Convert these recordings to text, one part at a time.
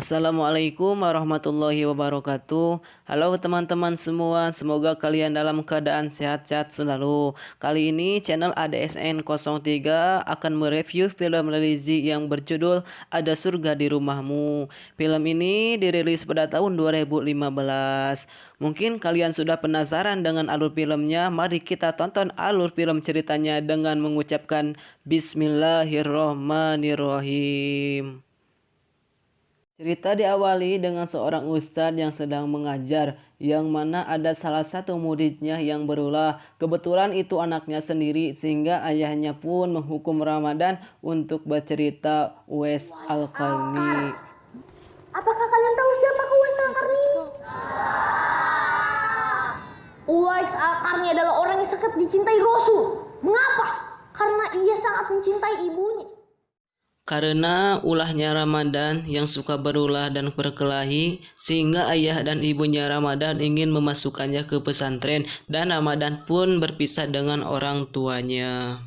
Assalamualaikum warahmatullahi wabarakatuh. Halo teman-teman semua, semoga kalian dalam keadaan sehat-sehat selalu. Kali ini channel ADSN 03 akan mereview film religi yang berjudul Ada Surga di Rumahmu. Film ini dirilis pada tahun 2015. Mungkin kalian sudah penasaran dengan alur filmnya. Mari kita tonton alur film ceritanya dengan mengucapkan Bismillahirrohmanirrohim. Cerita diawali dengan seorang ustadz yang sedang mengajar, yang mana ada salah satu muridnya yang berulah. Kebetulan itu anaknya sendiri, sehingga ayahnya pun menghukum Ramadan untuk bercerita Uwais Al-Qarni. Apakah kalian tahu siapa Uwais Al-Qarni? Uwais Al-Qarni adalah orang yang sangat dicintai Rasul. Mengapa? Karena ia sangat mencintai ibunya. Karena ulahnya Ramadan yang suka berulah dan berkelahi, sehingga ayah dan ibunya Ramadan ingin memasukkannya ke pesantren, dan Ramadan pun berpisah dengan orang tuanya.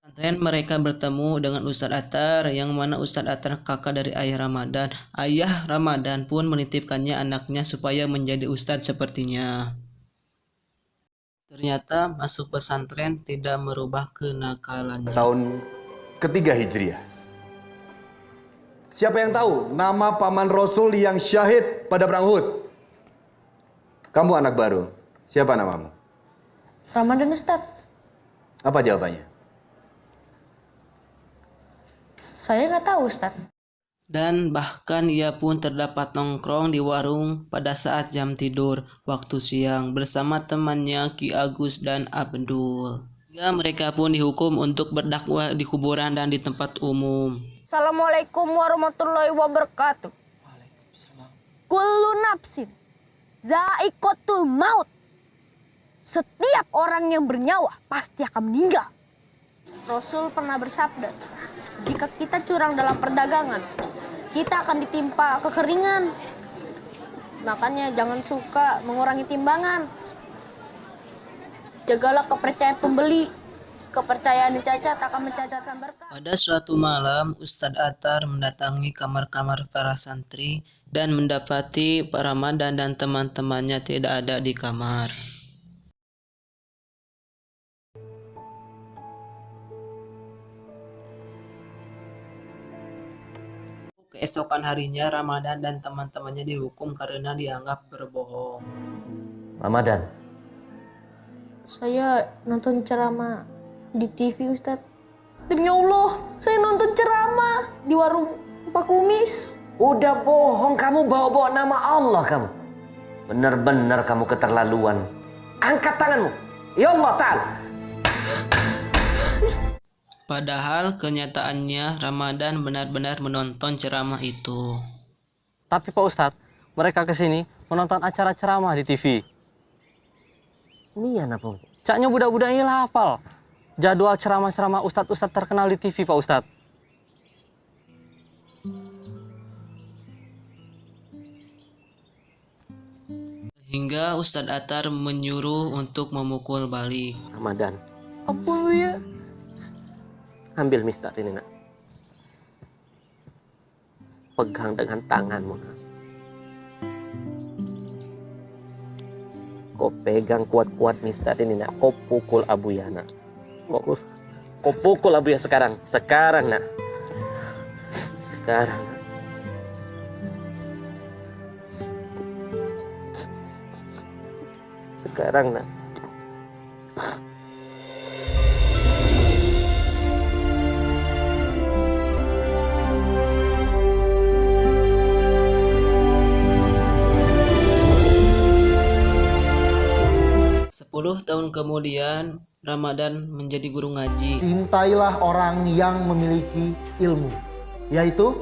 Pesantren mereka bertemu dengan Ustadz Attar, yang mana Ustadz Attar kakak dari ayah Ramadan. Ayah Ramadan pun menitipkannya anaknya supaya menjadi ustadz sepertinya. Ternyata masuk pesantren tidak merubah kenakalannya. Tahun ketiga Hijriah. Siapa yang tahu nama paman Rasul yang syahid pada perang Uhud? Kamu anak baru. Siapa namamu? Ramadan Ustaz. Apa jawabannya? Saya nggak tahu Ustaz. Dan bahkan ia pun terdapat nongkrong di warung pada saat jam tidur waktu siang bersama temannya Ki Agus dan Abdul. Hingga mereka pun dihukum untuk berdakwah di kuburan dan di tempat umum. Assalamualaikum warahmatullahi wabarakatuh. Kullu nafsin za'iqatul maut. Setiap orang yang bernyawa pasti akan meninggal. Rasul pernah bersabda, jika kita curang dalam perdagangan, kita akan ditimpa kekeringan. Makanya jangan suka mengurangi timbangan. Jagalah kepercayaan pembeli. Kepercayaan dicacat akan mencacatkan berkah. Pada suatu malam, Ustadz Attar mendatangi kamar-kamar para santri dan mendapati Pak Ramadan dan teman-temannya tidak ada di kamar. Keesokan harinya, Ramadan dan teman-temannya dihukum karena dianggap berbohong. Ramadan, Saya nonton ceramah di TV Ustadz. Demi Allah, saya nonton ceramah di warung Pak Kumis. udah bohong kamu, bawa-bawa nama Allah kamu. Benar-benar kamu keterlaluan. Angkat tanganmu. Ya Allah Ta'ala. Padahal kenyataannya Ramadan benar-benar menonton ceramah itu. Tapi Pak Ustadz, mereka kesini menonton acara ceramah di TV. Ini apa? Caknya budak-budak ini hafal jadwal ceramah-ceramah ustadz-ustadz terkenal di TV, Pak Ustadz. Hingga Ustadz Attar menyuruh untuk memukul balik. Ramadan, Apa ya? ambil mistar ini nak. Pegang dengan tanganmu nak. Kau pegang kuat-kuat mistar ini nak. Kau pukul Abuya nak. Kau pukul Abuya sekarang. Sekarang nak. Sekarang nak. Sekarang nak. Sepuluh tahun kemudian, Ramadan menjadi guru ngaji. Cintailah orang yang memiliki ilmu, yaitu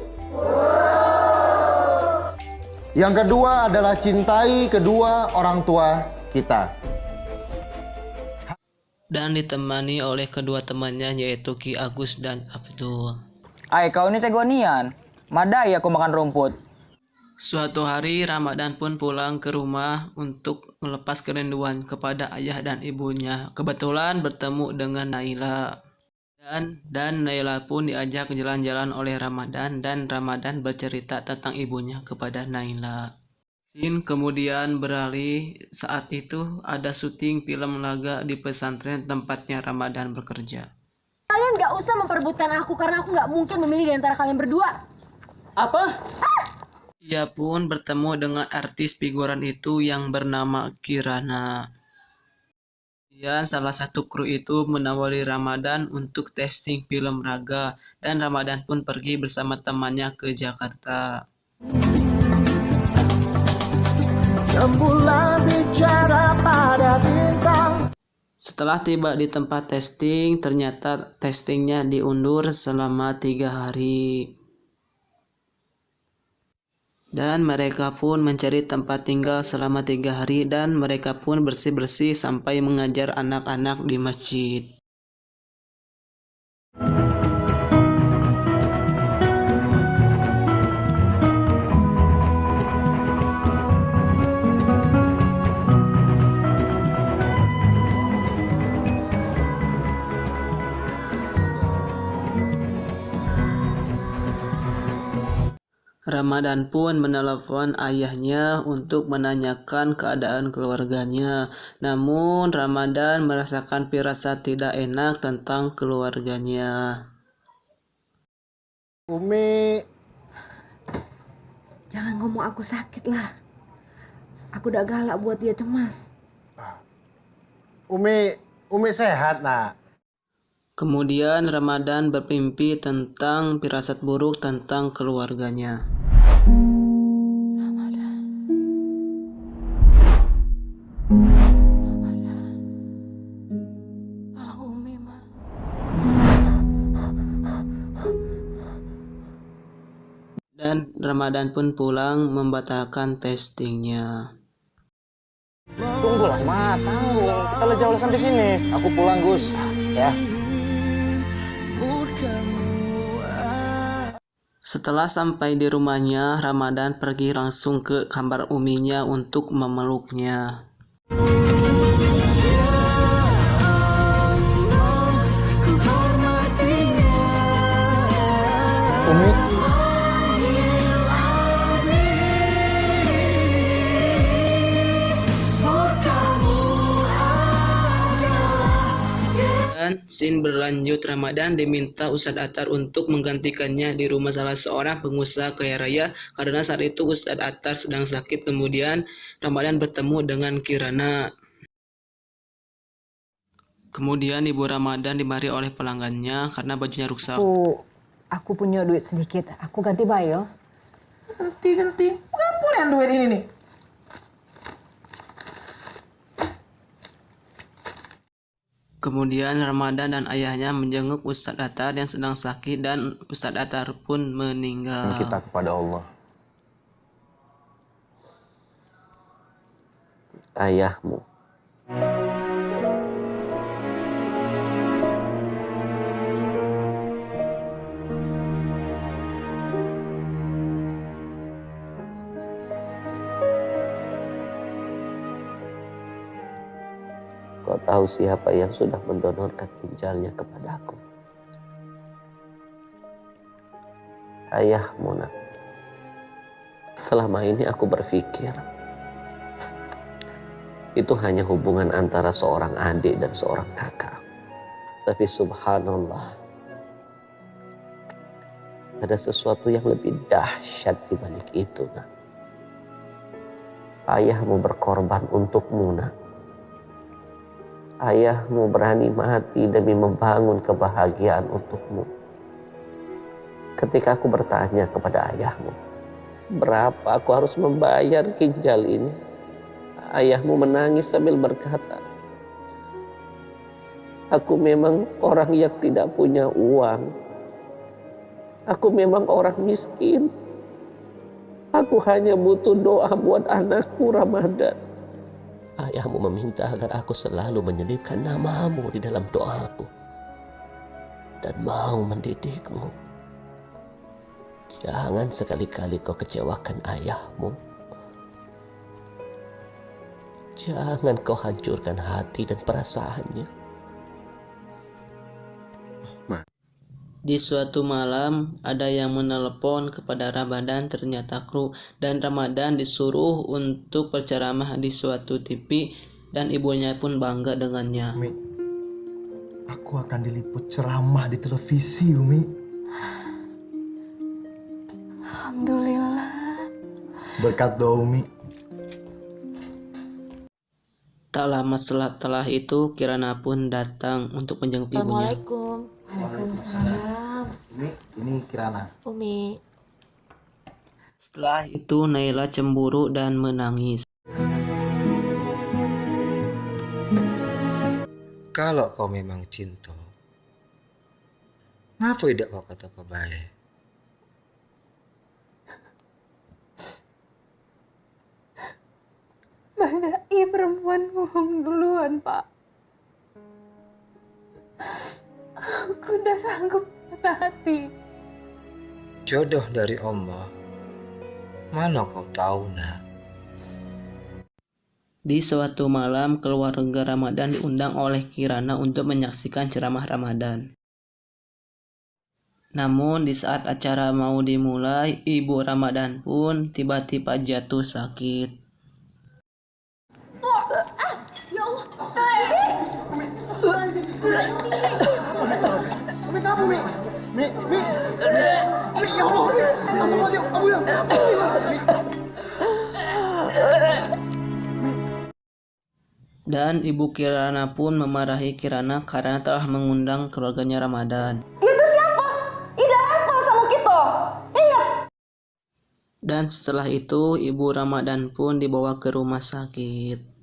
yang kedua adalah cintai kedua orang tua kita. Dan ditemani oleh kedua temannya yaitu Ki Agus dan Abdul. Ay, kau ini tegonian. Madai aku makan rumput. Suatu hari Ramadan pun pulang ke rumah untuk melepas kerinduan kepada ayah dan ibunya. Kebetulan bertemu dengan Naila. Dan Naila pun diajak jalan-jalan oleh Ramadan dan Ramadan bercerita tentang ibunya kepada Naila. Scene kemudian beralih, saat itu ada syuting film laga di pesantren tempatnya Ramadan bekerja. Kalian gak usah memperebutkan aku karena aku gak mungkin memilih di antara kalian berdua. Apa? Ia pun bertemu dengan artis figuran itu yang bernama Kirana. Kemudian salah satu kru itu menawari Ramadan untuk testing film Raga dan Ramadan pun pergi bersama temannya ke Jakarta. Setelah tiba di tempat testing, ternyata testingnya diundur selama 3 hari. Dan mereka pun mencari tempat tinggal selama 3 hari dan mereka pun bersih-bersih sampai mengajar anak-anak di masjid. Ramadan pun menelepon ayahnya untuk menanyakan keadaan keluarganya. Namun Ramadan merasakan firasat tidak enak tentang keluarganya. Umi, Jangan ngomong aku sakit lah. Aku udah galak buat dia cemas. Umi sehat, nak. Kemudian Ramadan bermimpi tentang firasat buruk tentang keluarganya. Tolong Umi, Ma. Dan Ramadan pun pulang membatalkan testingnya. Tunggulah, Ma. Tanggung. Kita udah jauh sampai sini. Aku pulang, Gus. Ya. Setelah sampai di rumahnya, Ramadan pergi langsung ke kamar uminya untuk memeluknya. Umi, Dan scene berlanjut, Ramadan diminta Ustadz Attar untuk menggantikannya di rumah salah seorang pengusaha kaya raya karena saat itu Ustadz Attar sedang sakit. Kemudian Ramadan bertemu dengan Kirana. Kemudian Ibu Ramadan dimarahi oleh pelanggannya karena bajunya rusak. Aku punya duit sedikit. Aku ganti bayo. Ganti. Kamu yang duit ini nih. Kemudian Ramadan dan ayahnya menjenguk Ustadz Attar yang sedang sakit dan Ustadz Attar pun meninggal. kita kepada Allah. Ayahmu. Kau tahu siapa yang sudah mendonorkan ginjalnya kepadaku? Ayahmu, nak. Selama ini aku berpikir itu hanya hubungan antara seorang adik dan seorang kakak. Tapi subhanallah, ada sesuatu yang lebih dahsyat di balik itu, nak. Ayahmu berkorban untukmu, nak. Ayahmu berani mati demi membangun kebahagiaan untukmu. Ketika aku bertanya kepada ayahmu, berapa aku harus membayar ginjal ini? Ayahmu menangis sambil berkata, aku memang orang yang tidak punya uang. Aku memang orang miskin. Aku hanya butuh doa buat anakku Ramadan. Ayahmu meminta agar aku selalu menyelipkan namamu di dalam doaku dan mau mendidikmu. Jangan sekali-kali kau kecewakan ayahmu. Jangan kau hancurkan hati dan perasaannya. Ma, Di suatu malam, ada yang menelepon kepada Ramadan, ternyata kru, dan Ramadan disuruh untuk berceramah di suatu TV, dan ibunya pun bangga dengannya. Umi, aku akan diliput ceramah di televisi, Umi. Alhamdulillah. Berkat doa Umi. Tak lama setelah itu, Kirana pun datang untuk menjenguk ibunya. Assalamualaikum. Waalaikumsalam. Umi, ini Kirana. Umi. Setelah itu, Naila cemburu dan menangis. Kalau kau memang cinta, ngapa tidak kau kata kau baik? Badai perempuan bohong duluan, Pak. Aku udah sanggup patah hati. Jodoh dari Allah, mana kau tahu nak? Di suatu malam, keluarga Ramadan diundang oleh Kirana untuk menyaksikan ceramah Ramadan. Namun, di saat acara mau dimulai, ibu Ramadan pun tiba-tiba jatuh sakit. Ya Allah, Umi kamu, Mi. Mi, Mi. Mi, ya Allah, Mi. Astagfirullahaladzim, Abu ya. Dan ibu Kirana pun memarahi Kirana karena telah mengundang keluarganya Ramadan. itu siapa? Ida apa sama kita? Ingat. Dan setelah itu, ibu Ramadan pun dibawa ke rumah sakit.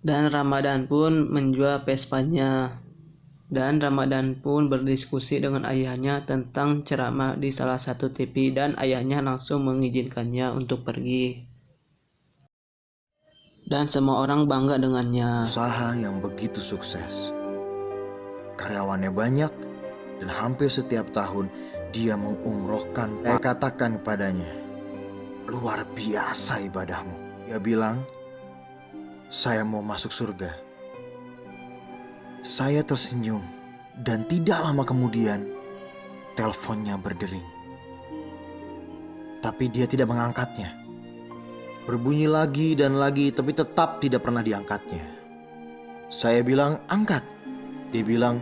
Dan Ramadan pun menjual Vespanya. Dan Ramadan pun berdiskusi dengan ayahnya tentang ceramah di salah satu TV, dan ayahnya langsung mengizinkannya untuk pergi. Dan semua orang bangga dengannya. Usaha yang begitu sukses. Karyawannya banyak dan hampir setiap tahun dia mengumrohkan. Saya katakan kepadanya, luar biasa ibadahmu. Dia bilang, saya mau masuk surga. Saya tersenyum dan tidak lama kemudian teleponnya berdering. Tapi dia tidak mengangkatnya. Berbunyi lagi dan lagi tapi tetap tidak pernah diangkatnya. Saya bilang angkat. Dia bilang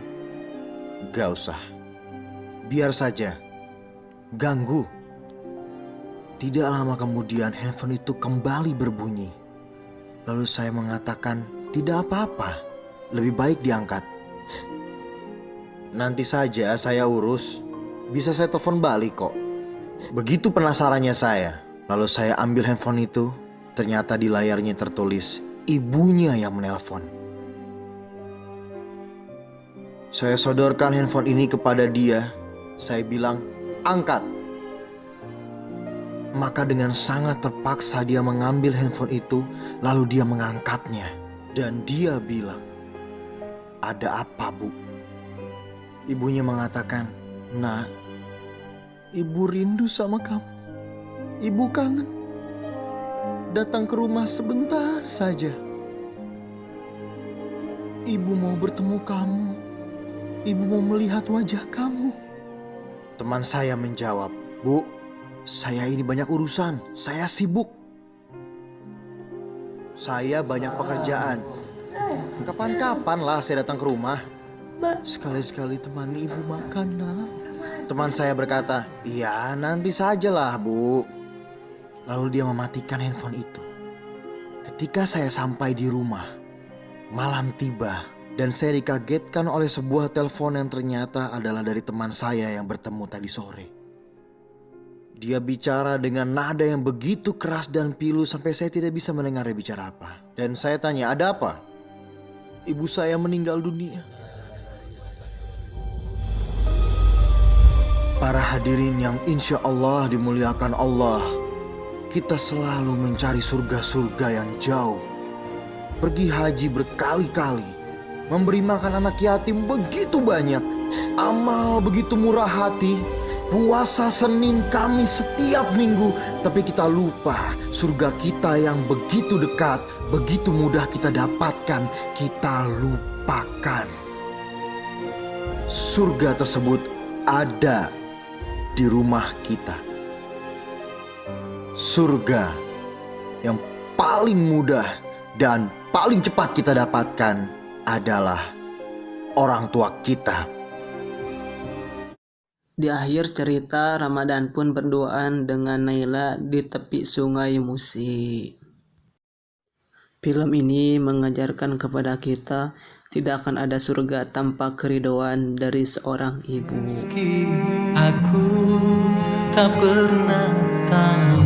gak usah. Biar saja. Ganggu. Tidak lama kemudian handphone itu kembali berbunyi. Lalu saya mengatakan, tidak apa-apa, lebih baik diangkat. Nanti saja saya urus, bisa saya telepon balik kok. Begitu penasarannya saya, lalu saya ambil handphone itu, ternyata di layarnya tertulis, ibunya yang menelpon. Saya sodorkan handphone ini kepada dia, saya bilang, angkat. Maka dengan sangat terpaksa dia mengambil handphone itu, lalu dia mengangkatnya. Dan dia bilang, ada apa bu? Ibunya mengatakan, nak, ibu rindu sama kamu. Ibu kangen. Datang ke rumah sebentar saja. Ibu mau bertemu kamu. Ibu mau melihat wajah kamu. Teman saya menjawab, bu, saya ini banyak urusan, saya sibuk. Saya banyak pekerjaan. Kapan-kapan lah saya datang ke rumah. Sekali-sekali temani ibu makan, nak. Teman saya berkata, iya nanti sajalah bu. Lalu dia mematikan handphone itu. Ketika saya sampai di rumah, malam tiba dan saya dikagetkan oleh sebuah telepon yang ternyata adalah dari teman saya yang bertemu tadi sore. Dia bicara dengan nada yang begitu keras dan pilu sampai saya tidak bisa mendengar dia bicara apa. Dan saya tanya, ada apa? Ibu saya meninggal dunia. Para hadirin yang insya Allah dimuliakan Allah. Kita selalu mencari surga-surga yang jauh. Pergi haji berkali-kali. Memberi makan anak yatim begitu banyak. Amal begitu murah hati. puasa Senin Kamis setiap minggu, tapi kita lupa surga kita yang begitu dekat, begitu mudah kita dapatkan, kita lupakan. Surga tersebut ada di rumah kita. Surga yang paling mudah dan paling cepat kita dapatkan adalah orang tua kita. Di akhir cerita, Ramadan pun berduaan dengan Naila di tepi sungai Musi. Film ini mengajarkan kepada kita tidak akan ada surga tanpa keridhaan dari seorang ibu. Meski aku tak pernah tahu